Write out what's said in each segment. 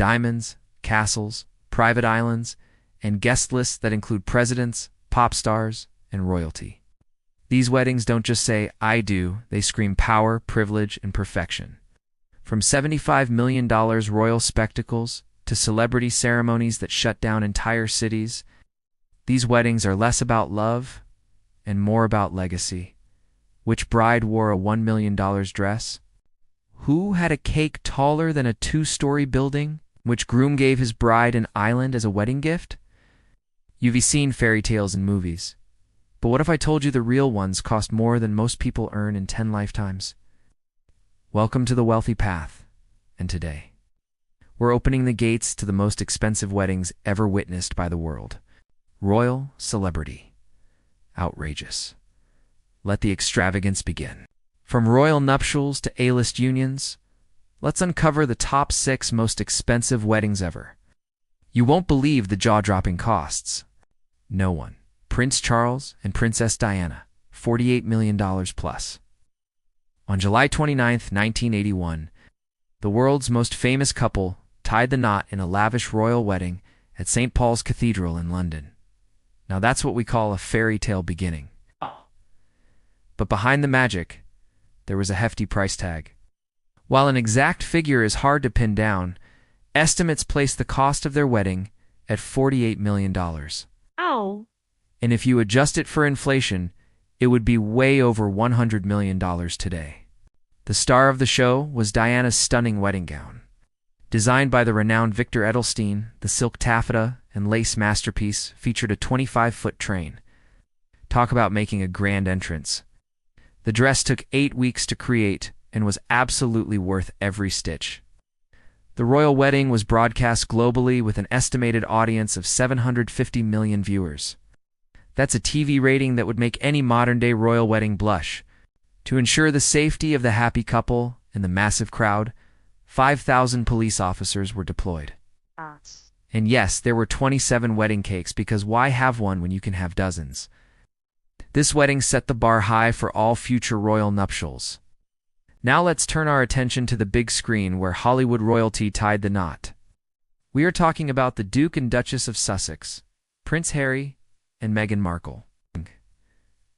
diamonds, castles, private islands, and guest lists that include presidents, pop stars, and royalty. These weddings don't just say, "I do," they scream power, privilege, and perfection. From $75 million royal spectacles to celebrity ceremonies that shut down entire cities, these weddings are less about love and more about legacy. Which bride wore a $1 million dress? Who had a cake taller than a 2-story building? Which groom gave his bride an island as a wedding gift? You've seen fairy tales in movies. But what if I told you the real ones cost more than most people earn in 10 lifetimes? Welcome to the wealthy path. And today, we're opening the gates to the most expensive weddings ever witnessed by the world. Royal celebrity. Outrageous. Let the extravagance begin. From royal nuptials to A-list unions, let's uncover the top 6 most expensive weddings ever. You won't believe the jaw-dropping costs. No one. Prince Charles and Princess Diana, $48 million plus. On July 29, 1981, the world's most famous couple tied the knot in a lavish royal wedding at St. Paul's Cathedral in London. Now that's what we call a fairy tale beginning. But behind the magic, there was a hefty price tag. While an exact figure is hard to pin down, estimates place the cost of their wedding at $48 million. Ow. And if you adjust it for inflation, it would be way over $100 million today. The star of the show was Diana's stunning wedding gown. Designed by the renowned Victor Edelstein, the silk taffeta and lace masterpiece featured a 25-foot train. Talk about making a grand entrance. The dress took 8 weeks to create and was absolutely worth every stitch. The royal wedding was broadcast globally with an estimated audience of 750 million viewers. That's a TV rating that would make any modern-day royal wedding blush. To ensure the safety of the happy couple and the massive crowd, 5,000 police officers were deployed. And yes, there were 27 wedding cakes, because why have one when you can have dozens? This wedding set the bar high for all future royal nuptials. Now let's turn our attention to the big screen where Hollywood royalty tied the knot. We are talking about the Duke and Duchess of Sussex, Prince Harry and Meghan Markle.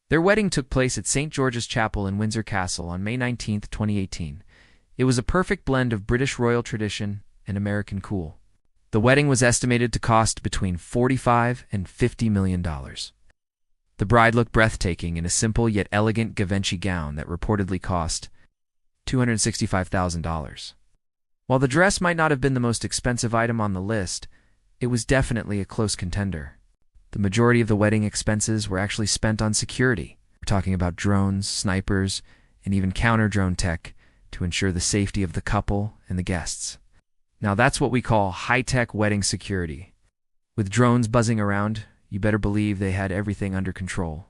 Their wedding took place at St. George's Chapel in Windsor Castle on May 19, 2018. It was a perfect blend of British royal tradition and American cool. The wedding was estimated to cost between $45 and $50 million. The bride looked breathtaking in a simple yet elegant Givenchy gown that reportedly cost $265,000. While the dress might not have been the most expensive item on the list, it was definitely a close contender. The majority of the wedding expenses were actually spent on security. We're talking about drones, snipers, and even counter-drone tech to ensure the safety of the couple and the guests. Now that's what we call high-tech wedding security. With drones buzzing around, you better believe they had everything under control.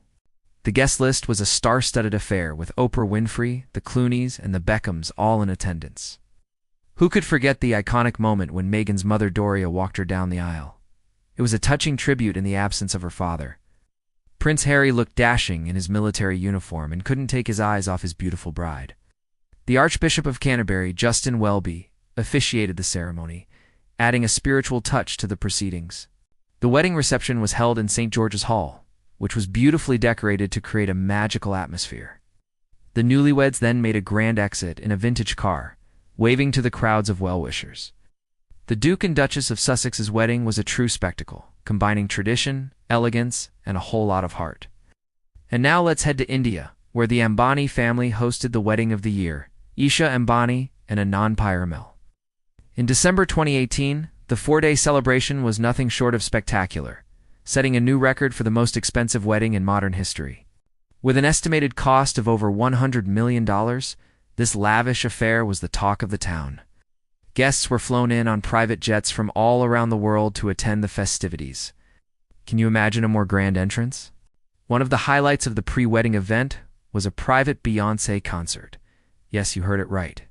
The guest list was a star-studded affair with Oprah Winfrey, the Clooneys, and the Beckhams all in attendance. Who could forget the iconic moment when Meghan's mother Doria walked her down the aisle? It was a touching tribute in the absence of her father. Prince Harry looked dashing in his military uniform and couldn't take his eyes off his beautiful bride. The Archbishop of Canterbury, Justin Welby, officiated the ceremony, adding a spiritual touch to the proceedings. The wedding reception was held in St. George's Hall, which was beautifully decorated to create a magical atmosphere. The newlyweds then made a grand exit in a vintage car, waving to the crowds of well-wishers. The Duke and Duchess of Sussex's wedding was a true spectacle, combining tradition, elegance, and a whole lot of heart. And now let's head to India, where the Ambani family hosted the wedding of the year, Isha Ambani and Anand Pyramel. In December 2018, the 4-day celebration was nothing short of spectacular, setting a new record for the most expensive wedding in modern history. With an estimated cost of over $100 million, this lavish affair was the talk of the town. Guests were flown in on private jets from all around the world to attend the festivities. Can you imagine a more grand entrance? One of the highlights of the pre-wedding event was a private Beyoncé concert. Yes, you heard it right.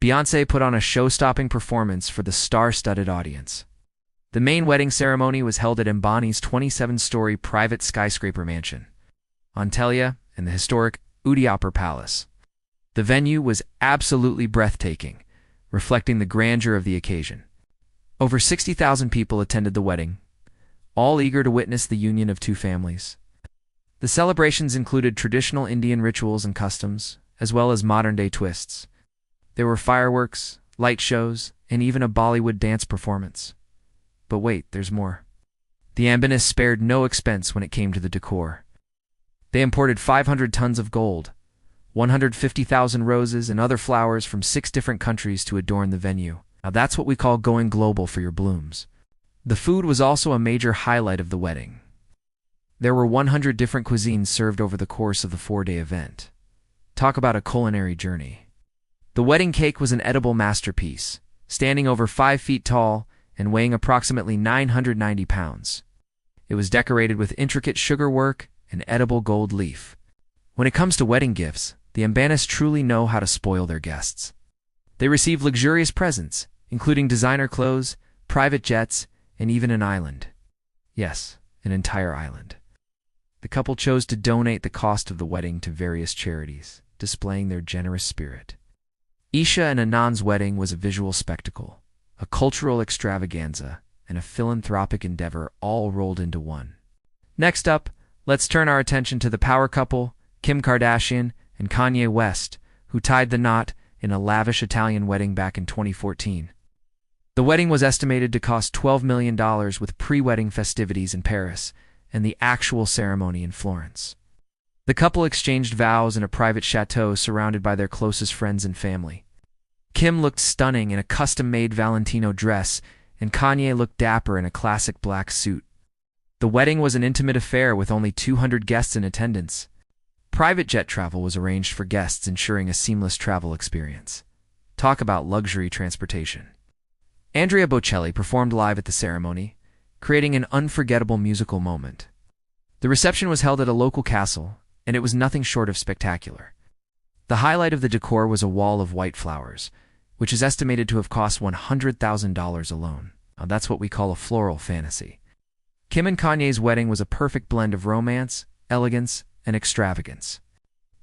Beyoncé put on a show-stopping performance for the star-studded audience. The main wedding ceremony was held at Ambani's 27-story private skyscraper mansion, Antalya, in the historic Udaipur Palace. The venue was absolutely breathtaking, reflecting the grandeur of the occasion. Over 60,000 people attended the wedding, all eager to witness the union of two families. The celebrations included traditional Indian rituals and customs, as well as modern-day twists. There were fireworks, light shows, and even a Bollywood dance performance. But wait, there's more. The Ambanists spared no expense when it came to the decor. They imported 500 tons of gold, 150,000 roses, and other flowers from 6 different countries to adorn the venue. Now that's what we call going global for your blooms. The food was also a major highlight of the wedding. There were 100 different cuisines served over the course of the 4-day event. Talk about a culinary journey. The wedding cake was an edible masterpiece, standing over 5 feet tall and weighing approximately 990 pounds. It was decorated with intricate sugar work and edible gold leaf. When it comes to wedding gifts, the Ambanists truly know how to spoil their guests. They received luxurious presents, including designer clothes, private jets, and even an island. Yes, an entire island. The couple chose to donate the cost of the wedding to various charities, displaying their generous spirit. Isha and Anand's wedding was a visual spectacle, a cultural extravaganza, and a philanthropic endeavor all rolled into one. Next up, let's turn our attention to the power couple, Kim Kardashian and Kanye West, who tied the knot in a lavish Italian wedding back in 2014. The wedding was estimated to cost $12 million with pre-wedding festivities in Paris and the actual ceremony in Florence. The couple exchanged vows in a private chateau surrounded by their closest friends and family. Kim looked stunning in a custom-made Valentino dress, and Kanye looked dapper in a classic black suit. The wedding was an intimate affair with only 200 guests in attendance. Private jet travel was arranged for guests, ensuring a seamless travel experience. Talk about luxury transportation. Andrea Bocelli performed live at the ceremony, creating an unforgettable musical moment. The reception was held at a local castle, and it was nothing short of spectacular. The highlight of the decor was a wall of white flowers, which is estimated to have cost $100,000 alone. Now, that's what we call a floral fantasy. Kim and Kanye's wedding was a perfect blend of romance, elegance, and extravagance.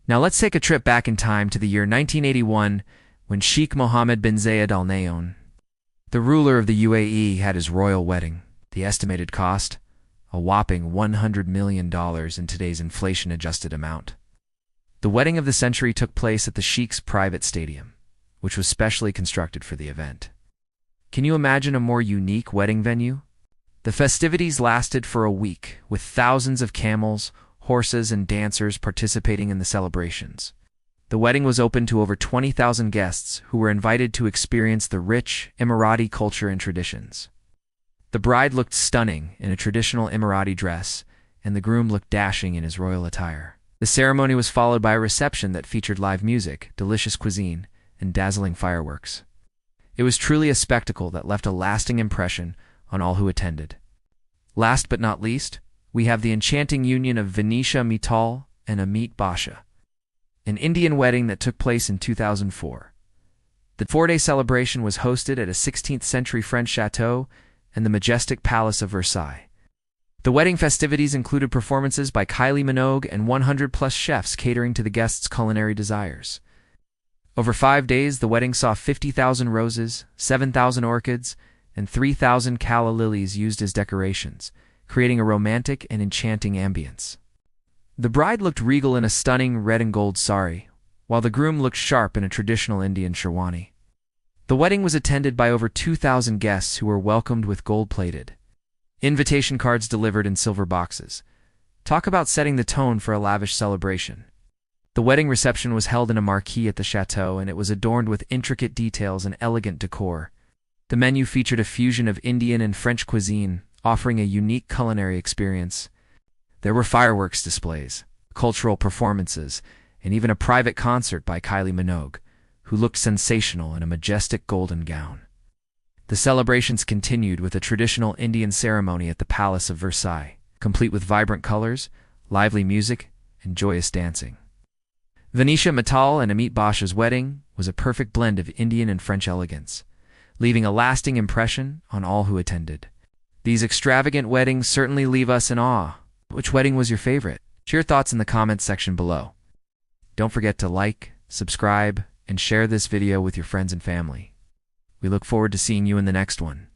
Now let's take a trip back in time to the year 1981 when Sheikh Mohammed bin Zayed Al Nahyan, the ruler of the UAE, had his royal wedding. The estimated cost? A whopping $100 million in today's inflation-adjusted amount. The wedding of the century took place at the Sheikh's private stadium, which was specially constructed for the event. Can you imagine a more unique wedding venue? The festivities lasted for a week, with thousands of camels, horses, and dancers participating in the celebrations. The wedding was open to over 20,000 guests who were invited to experience the rich Emirati culture and traditions. The bride looked stunning in a traditional Emirati dress, and the groom looked dashing in his royal attire. The ceremony was followed by a reception that featured live music, delicious cuisine, and dazzling fireworks. It was truly a spectacle that left a lasting impression on all who attended. Last but not least, we have the enchanting union of Venetia Mittal and Amit Basha, an Indian wedding that took place in 2004. The 4-day celebration was hosted at a 16th-century French chateau and the majestic Palace of Versailles. The wedding festivities included performances by Kylie Minogue and 100-plus chefs catering to the guests' culinary desires. Over 5 days, the wedding saw 50,000 roses, 7,000 orchids, and 3,000 calla lilies used as decorations, creating a romantic and enchanting ambience. The bride looked regal in a stunning red and gold sari, while the groom looked sharp in a traditional Indian sherwani. The wedding was attended by over 2,000 guests who were welcomed with gold-plated invitation cards delivered in silver boxes. Talk about setting the tone for a lavish celebration. The wedding reception was held in a marquee at the chateau, and it was adorned with intricate details and elegant decor. The menu featured a fusion of Indian and French cuisine, offering a unique culinary experience. There were fireworks displays, cultural performances, and even a private concert by Kylie Minogue, who looked sensational in a majestic golden gown. The celebrations continued with a traditional Indian ceremony at the Palace of Versailles, complete with vibrant colors, lively music, and joyous dancing. Venetia Mittal and Amit Basha's wedding was a perfect blend of Indian and French elegance, leaving a lasting impression on all who attended. These extravagant weddings certainly leave us in awe. Which wedding was your favorite? Share your thoughts in the comments section below. Don't forget to like, subscribe, and share this video with your friends and family. We look forward to seeing you in the next one.